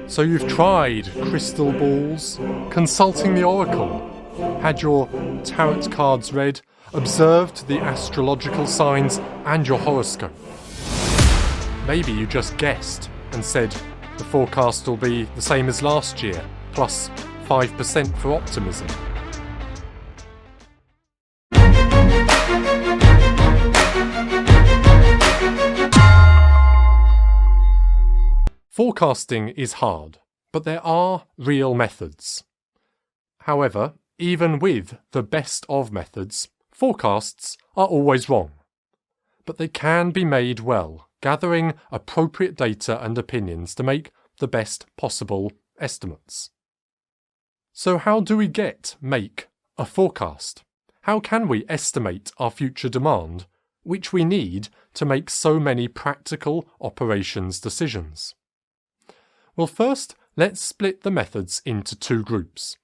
So you've tried crystal balls, consulting the oracle, had your tarot cards read, observed the astrological signs and your horoscope. Maybe you just guessed and said the forecast will be the same as last year, plus 5% for optimism. Forecasting is hard, but there are real methods. However, even with the best of methods, forecasts are always wrong. But they can be made well, gathering appropriate data and opinions to make the best possible estimates. So how do we make a forecast? How can we estimate our future demand, which we need to make so many practical operations decisions? Well, first, let's split the methods into two groups.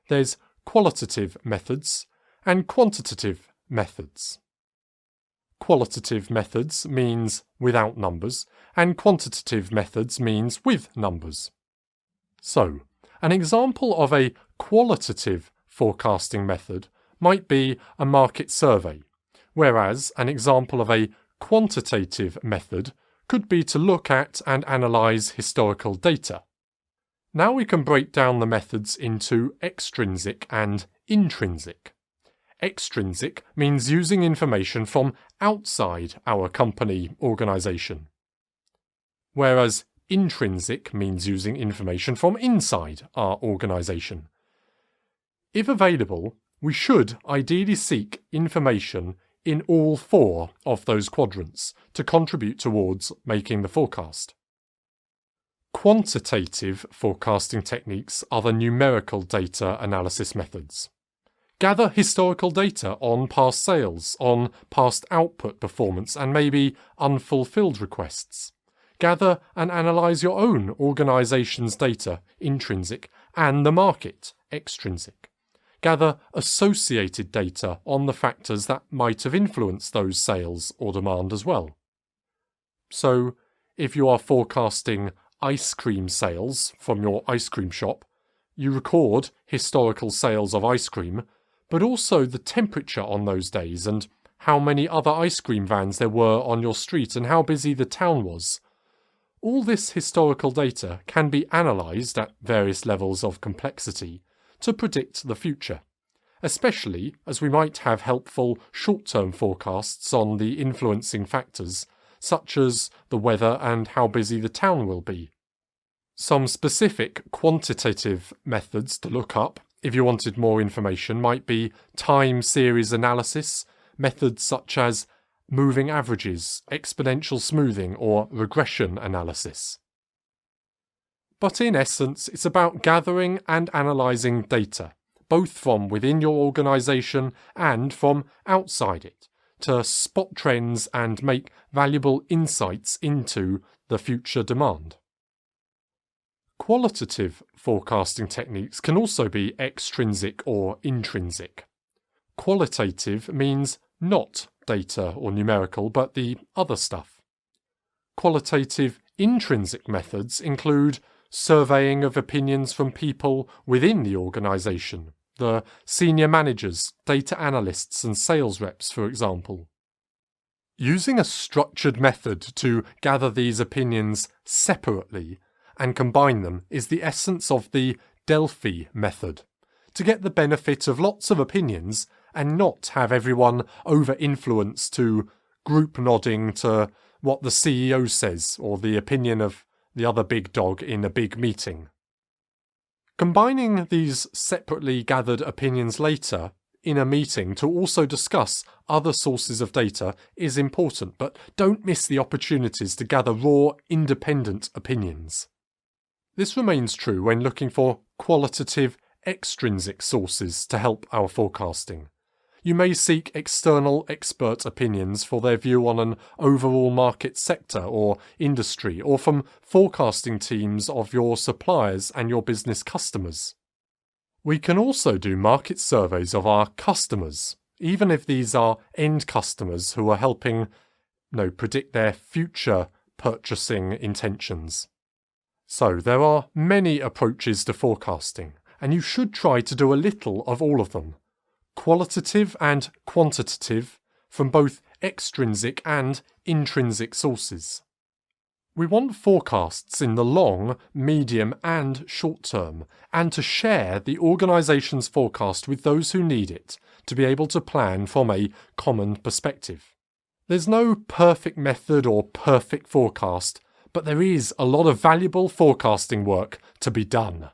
There's qualitative methods and quantitative methods. Qualitative methods means without numbers, and quantitative methods means with numbers. So, an example of a qualitative forecasting method might be a market survey, whereas an example of a quantitative method could be to look at and analyse historical data. Now we can break down the methods into extrinsic and intrinsic. Extrinsic means using information from outside our company organisation, whereas intrinsic means using information from inside our organisation. If available, we should ideally seek information in all four of those quadrants to contribute towards making the forecast. Quantitative forecasting techniques are the numerical data analysis methods. Gather historical data on past sales, on past output performance, and maybe unfulfilled requests. Gather and analyse your own organisation's data, intrinsic, and the market, extrinsic. Gather associated data on the factors that might have influenced those sales or demand as well. So, if you are forecasting ice cream sales from your ice cream shop, you record historical sales of ice cream, but also the temperature on those days and how many other ice cream vans there were on your street and how busy the town was. All this historical data can be analysed at various levels of complexity to predict the future, especially as we might have helpful short-term forecasts on the influencing factors, such as the weather and how busy the town will be. Some specific quantitative methods to look up, if you wanted more information, might be time series analysis, methods such as moving averages, exponential smoothing, or regression analysis. But in essence, it's about gathering and analysing data, both from within your organisation and from outside it, to spot trends and make valuable insights into the future demand. Qualitative forecasting techniques can also be extrinsic or intrinsic. Qualitative means not data or numerical, but the other stuff. Qualitative intrinsic methods include surveying of opinions from people within the organisation, the senior managers, data analysts and sales reps, for example. Using a structured method to gather these opinions separately and combine them is the essence of the Delphi method, to get the benefit of lots of opinions and not have everyone over-influenced to group nodding to what the CEO says or the opinion of the other big dog in a big meeting. Combining these separately gathered opinions later in a meeting to also discuss other sources of data is important, but don't miss the opportunities to gather raw, independent opinions. This remains true when looking for qualitative, extrinsic sources to help our forecasting. You may seek external expert opinions for their view on an overall market sector or industry, or from forecasting teams of your suppliers and your business customers. We can also do market surveys of our customers, even if these are end customers who are helping predict their future purchasing intentions. So there are many approaches to forecasting, and you should try to do a little of all of them. Qualitative and quantitative from both extrinsic and intrinsic sources. We want forecasts in the long, medium and short term, and to share the organisation's forecast with those who need it to be able to plan from a common perspective. There's no perfect method or perfect forecast, but there is a lot of valuable forecasting work to be done.